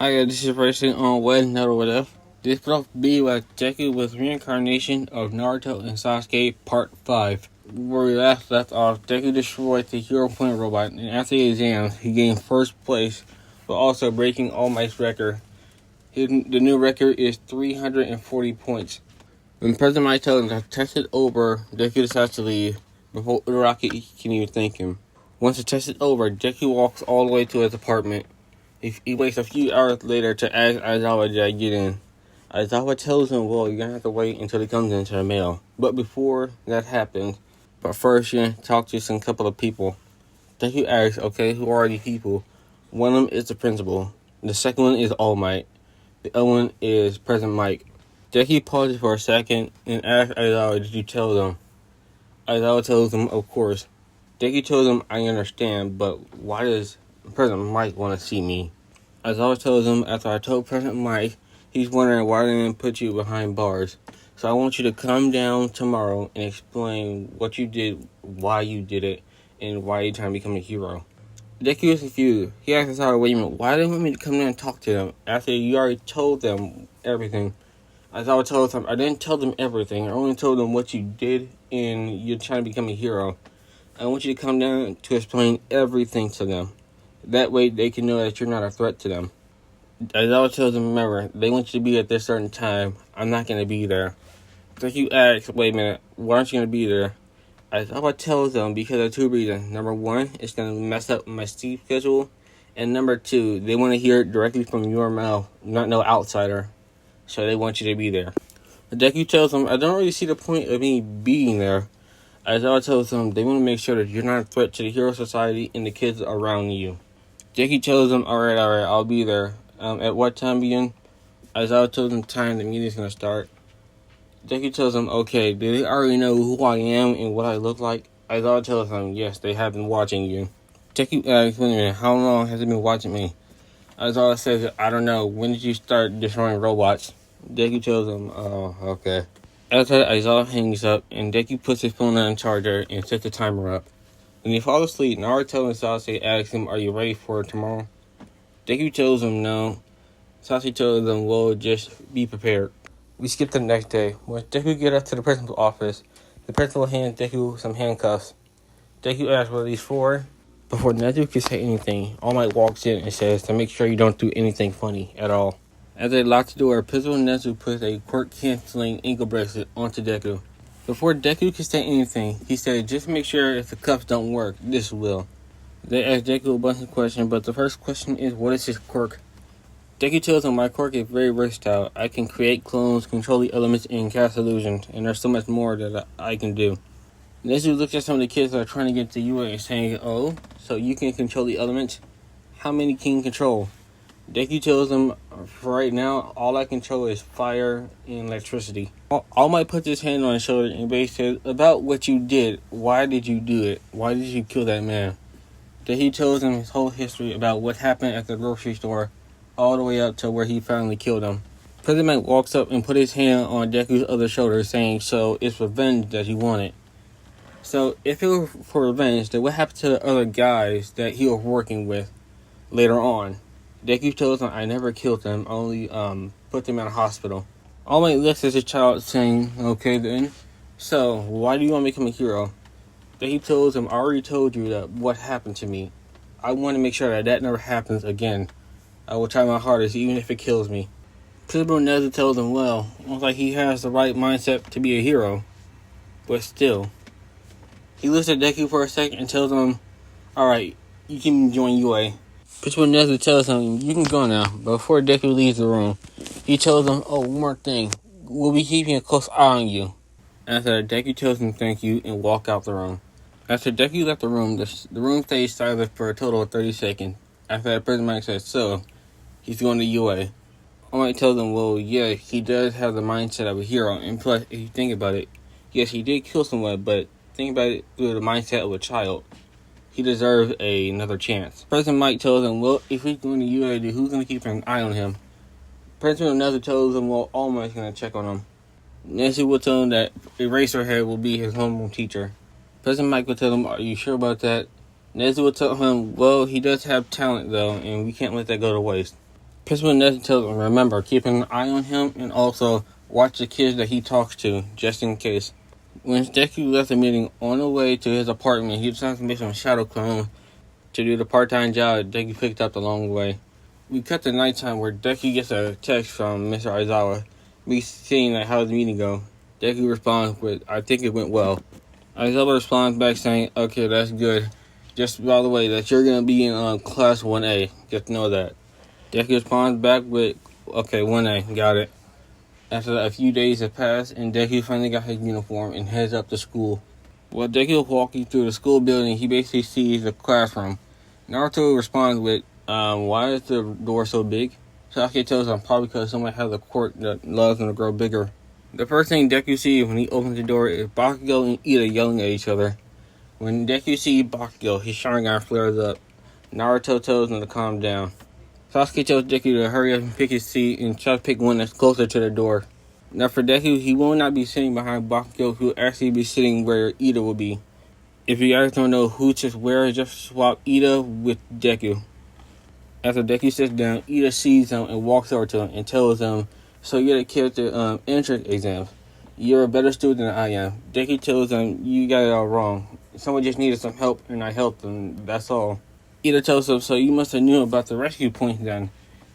Hi guys, this is Racing on Wed Naruto. This will be like Deku with Reincarnation of Naruto and Sasuke Part 5. Where we left off, Deku destroyed the Hero Point robot, and after the exams, he gained first place, but also breaking All Might's record. The new record is 340 points. When President Might tells him to test it over, Deku decides to leave before Uraraki can even thank him. Once the test is over, Deku walks all the way to his apartment. He waits a few hours later to ask Aizawa to get in. Aizawa tells him, well, you're going to have to wait until he comes into the mail. But before that happens, first you're going to talk to some couple of people. Deku asks, okay, who are these people? One of them is the principal. The second one is All Might. The other one is President Mike. Deku pauses for a second and asks Aizawa, did you tell them? Aizawa tells him, of course. Deku tells him, I understand, but why does President Mike want to see me? Aizawa tells him, after I told President Mike, he's wondering why they didn't put you behind bars. So I want you to come down tomorrow and explain what you did, why you did it, and why you're trying to become a hero. Deku is confused. He asks Aizawa, wait a minute, why didn't you want me to come down and talk to them after you already told them everything? Aizawa tells him, I didn't tell them everything. I only told them what you did and you're trying to become a hero. I want you to come down to explain everything to them. That way they can know that you're not a threat to them. Aizawa tells them, remember, they want you to be at this certain time. I'm not going to be there. Deku asks, wait a minute, why aren't you going to be there? Aizawa tells them because of two reasons. Number one, it's going to mess up my sleep schedule. And number two, they want to hear it directly from your mouth, not no outsider. So they want you to be there. Deku tells them, I don't really see the point of me being there. Aizawa tells them they want to make sure that you're not a threat to the Hero Society and the kids around you. Deku tells them, alright, I'll be there. At what time begin? Aizawa tells them time the meeting's gonna start. Deku tells them, okay, do they already know who I am and what I look like? Aizawa tells them, yes, they have been watching you. Deku asks, wait a minute, how long has it been watching me? Aizawa says, I don't know, when did you start destroying robots? Deku tells them, oh, okay. After that, Aizawa hangs up, and Deku puts his phone on the charger and sets the timer up. When he falls asleep, Naruto and Sasuke ask him, are you ready for tomorrow? Deku tells him no. Sasuke tells them, well, just be prepared. We skip to the next day. When Deku gets up to the principal's office, the principal hands Deku some handcuffs. Deku asks what are these for? Before Nezu can say anything, All Might walks in and says to make sure you don't do anything funny at all. As they lock the door, Principal Nezu puts a quirk-canceling ankle bracelet onto Deku. Before Deku can say anything, he said, just make sure if the cuffs don't work, this will. They ask Deku a bunch of questions, but the first question is, what is his quirk? Deku tells him, my quirk is very versatile. I can create clones, control the elements, and cast illusions, and there's so much more that I can do. Nezu looks at some of the kids that are trying to get to UA and saying, oh, so you can control the elements? How many can you control? Deku tells him, for right now, all I control is fire and electricity. All Might puts his hand on his shoulder and basically says, about what you did, why did you do it? Why did you kill that man? Then he tells him his whole history about what happened at the grocery store, all the way up to where he finally killed him. President Mike walks up and put his hand on Deku's other shoulder, saying, so it's revenge that he wanted. So if it were for revenge, then what happened to the other guys that he was working with later on? Deku tells him, I never killed them, only put them in a hospital. All Might looks at his child saying, okay then, so why do you want to become a hero? Deku tells him, I already told you that what happened to me. I want to make sure that never happens again. I will try my hardest, even if it kills me. Principal Nezu tells him, well, looks like he has the right mindset to be a hero. But still. He looks at Deku for a second and tells him, alright, you can join UA. Principal Nezu tells him, you can go now. But before Deku leaves the room, he tells him, oh, one more thing. We'll be keeping a close eye on you. After that, Deku tells him thank you and walk out the room. After Deku left the room room stays silent for a total of 30 seconds. After that, President Mike says, so, he's going to UA. All Might tells him, well, yeah, he does have the mindset of a hero. And plus, if you think about it, yes, he did kill someone, but think about it through the mindset of a child. He deserves another chance. President Mike tells him, well, if he's going to UA, who's going to keep an eye on him? President Nezu tells him, well, All Might's going to check on him. Nezu will tell him that Eraserhead will be his homeroom teacher. President Mike will tell him, are you sure about that? Nezu will tell him, well, he does have talent, though, and we can't let that go to waste. Principal Nelson tells him, remember, keep an eye on him and also watch the kids that he talks to, just in case. When Deku left the meeting on the way to his apartment, he decided to make some shadow clone to do the part-time job Deku picked up the long way. We cut to nighttime where Deku gets a text from Mr. Aizawa, me saying like, how'd the meeting go? Deku responds with, I think it went well. Aizawa responds back saying, okay, that's good. Just by the way, that you're going to be in class 1A. Just know that. Deku responds back with, okay, 1A, got it. After a few days have passed, and Deku finally got his uniform and heads up to school. While Deku is walking through the school building, he basically sees the classroom. Naruto responds with, why is the door so big? Sasuke tells him probably because someone has a quirk that allows them to grow bigger. The first thing Deku sees when he opens the door is Bakugo and Ida yelling at each other. When Deku sees Bakugo, his Sharingan flares up. Naruto tells him to calm down. Sasuke tells Deku to hurry up and pick his seat and try to pick one that's closer to the door. Now for Deku, he will not be sitting behind Bakugo, he will actually be sitting where Ida will be. If you guys don't know who to where, just swap Ida with Deku. After Deku sits down, Ida sees him and walks over to him and tells him, so you're the kid at the entrance exams. You're a better student than I am. Deku tells him, you got it all wrong. Someone just needed some help and I helped them, that's all. Ida tells him, so you must have knew about the rescue point then.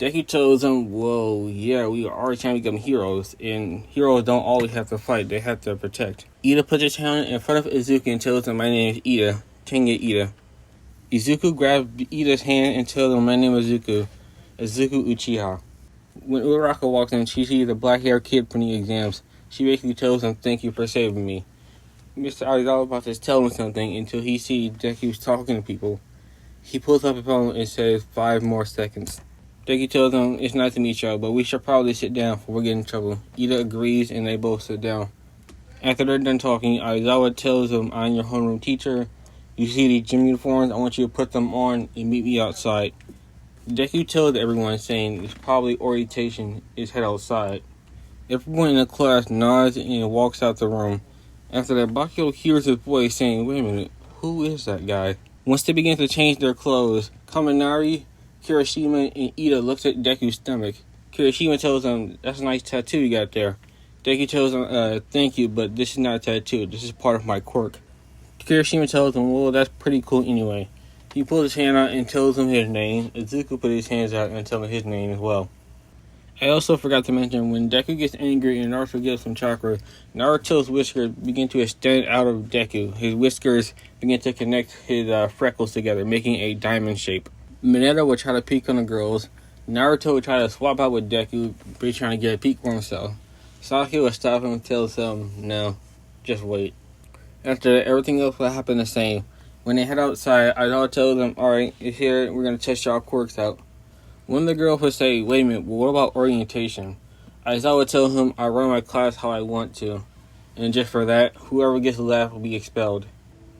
Deku tells him, whoa, yeah, we are already trying to become heroes, and heroes don't always have to fight, they have to protect. Ida puts his hand in front of Izuku and tells him, my name is Ida, Tenga Ida. Izuku grabs Ida's hand and tells him, my name is Izuku Uchiha. When Uraraka walks in, she sees the black-haired kid from the exams. She basically tells him, thank you for saving me. Mr. Aizawa about to tell him something until he sees Deku's talking to people. He pulls up a phone and says 5 more seconds. Deku tells him it's nice to meet y'all, but we should probably sit down before we get in trouble. Ida agrees and they both sit down. After they're done talking, Aizawa tells him, I'm your homeroom teacher. You see these gym uniforms? I want you to put them on and meet me outside. Deku tells everyone, saying it's probably orientation is head outside. Everyone in the class nods and walks out the room. After that, Bakugo hears his voice saying, wait a minute, who is that guy? Once they begin to change their clothes, Kaminari, Kirishima, and Ida looks at Deku's stomach. Kirishima tells him, that's a nice tattoo you got there. Deku tells him, thank you, but this is not a tattoo. This is part of my quirk. Kirishima tells him, well, that's pretty cool anyway. He pulls his hand out and tells him his name. Izuku put his hands out and tells him his name as well. I also forgot to mention, when Deku gets angry and Naruto gets some chakra, Naruto's whiskers begin to extend out of Deku. His whiskers begin to connect his freckles together, making a diamond shape. Mineta would try to peek on the girls. Naruto would try to swap out with Deku, but he's trying to get a peek for himself. Sasuke would stop him and tell him, no, just wait. After that, everything else will happen the same. When they head outside, Aizawa tells them, alright, it's here, we're going to test y'all quirks out. One of the girls would say, wait a minute, well, what about orientation? Aizawa would tell him, I run my class how I want to. And just for that, whoever gets left will be expelled.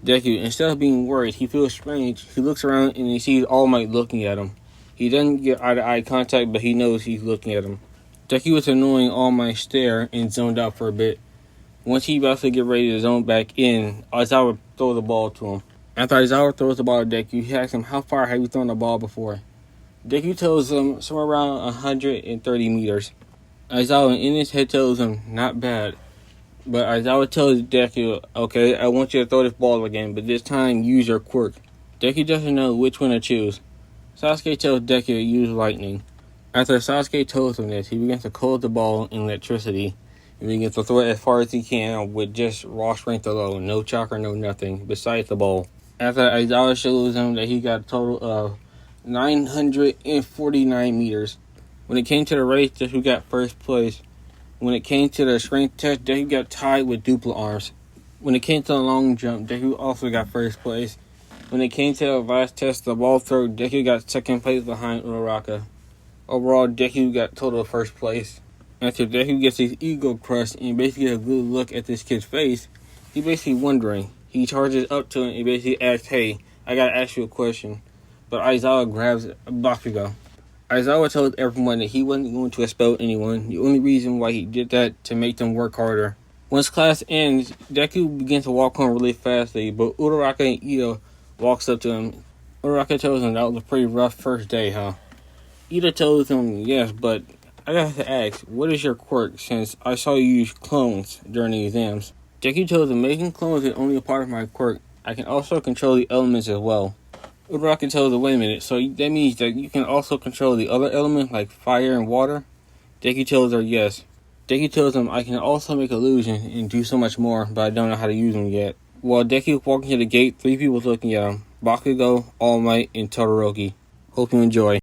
Deku, instead of being worried, he feels strange. He looks around and he sees All Might looking at him. He doesn't get eye-to-eye contact, but he knows he's looking at him. Deku was annoying All Might stare and zoned out for a bit. Once he about to get ready to zone back in, Aizawa throws the ball to him. After Aizawa throws the ball to Deku, he asks him, how far have you thrown the ball before? Deku tells him somewhere around 130 meters. Aizawa in his head tells him, not bad. But Aizawa tells Deku, okay, I want you to throw this ball again, but this time use your quirk. Deku doesn't know which one to choose. Sasuke tells Deku to use lightning. After Sasuke tells him this, he begins to cold the ball in electricity. And begins to throw it as far as he can with just raw strength alone, no chakra, no nothing, besides the ball. After Aizawa shows him that he got a total of 949 meters. When it came to the race, Deku got first place. When it came to the strength test, Deku got tied with duplo arms. When it came to the long jump, Deku also got first place. When it came to the last test, the ball throw, Deku got second place behind Uraraka. Overall, Deku got total first place. After Deku gets his ego crushed and basically gets a good look at this kid's face, he's basically wondering. He charges up to him and basically asks, hey, I gotta ask you a question. But Aizawa grabs Bakugo. Aizawa tells everyone that he wasn't going to expel anyone. The only reason why he did that to make them work harder. Once class ends, Deku begins to walk home really fastly, but Uraraka and Ida walks up to him. Uraraka tells him that was a pretty rough first day, huh? Ida tells him yes, but I have to ask, what is your quirk since I saw you use clones during the exams? Deku tells him making clones is only a part of my quirk. I can also control the elements as well. Uraraka tells him, wait a minute, so that means that you can also control the other elements like fire and water? Deku tells her yes. Deku tells him I can also make illusions and do so much more, but I don't know how to use them yet. While Deku is walking to the gate, 3 people looking at him. Bakugo, All Might, and Todoroki. Hope you enjoy.